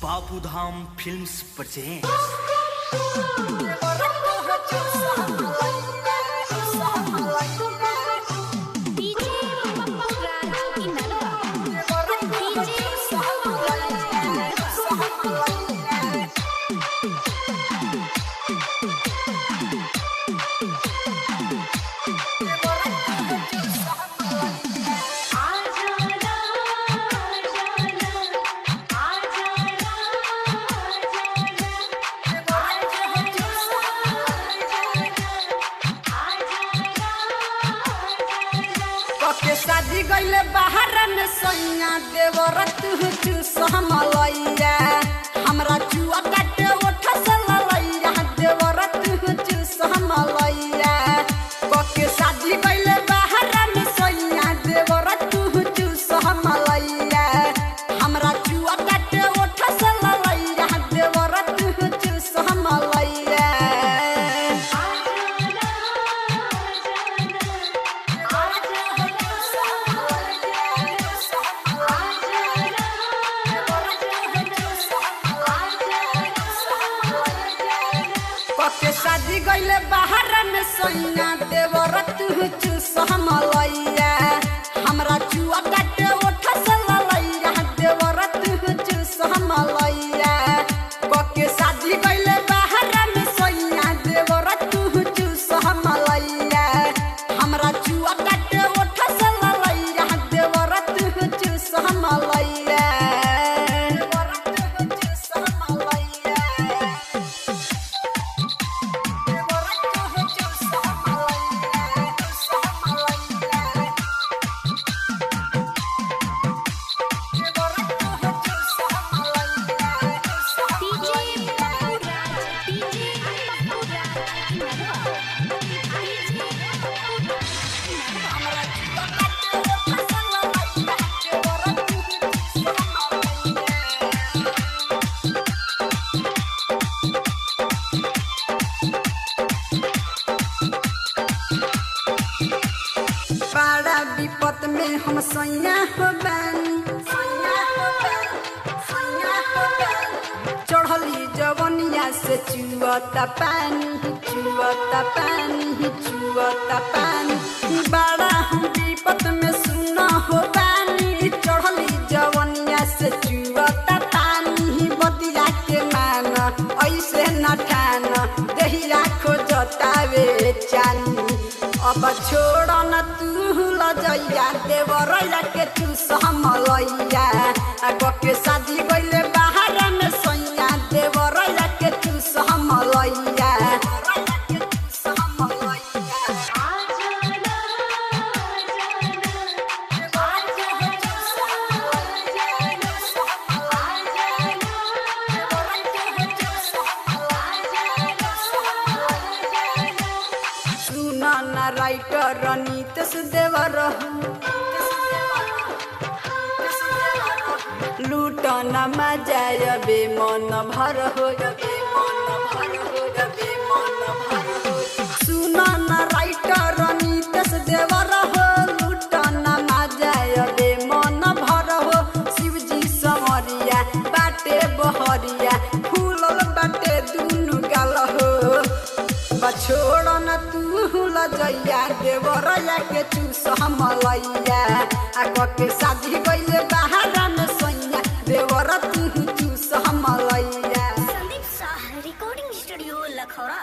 Babudham films present के शादी गईले बाहर में सैया देवरत चूसमलैया हमरा चुआ काटे ओठ सललैया देवरत चूसमलैया के शादी गईले बाहर में सैया देवरत चूसमलैया हमरा चुआ काटे ओठ सललैया देवरत चूसमलैया के शादी गईले बाहर में सैया देवरत चूसमलैया हमरा चुआ काटे ओठ सललैया देवरत चूसमलैया के शादी गईले बाहर में सैया देवरत चूसमलैया हमरा चुआ काटे ओठ सललैया देवरत चूसमलैया बड़ा विपत में हम सैया हो बानी चढ़ली जवनिया से चुअता पानी बड़ा हम विपत में सुना हो बानी चढ़ली जवनिया से चुअता पानी बतिया के मान ऐसे न ठान दहिया खोजतावे चानी अब छोड़ न तू लजैया देवरैया के चूसमलैया के शादी गईले बाहर में सैया देवरैया के चूसमलैया राइटर नीतीश देवर लूटन मजा बे मन भर हो सुनन राइटर नीतीश देवर हो लूटन मजा बे मन भर हो शिवजी समरिया बाटे बहरिया फूलल बाटे दुनु गाल हो छोड़ न तू लजैया देवरैया के चूसमलैया के शादी गईले बाहर में सैया देवरत चूसमलैया। Sandeep Shah recording studio Lakhaura.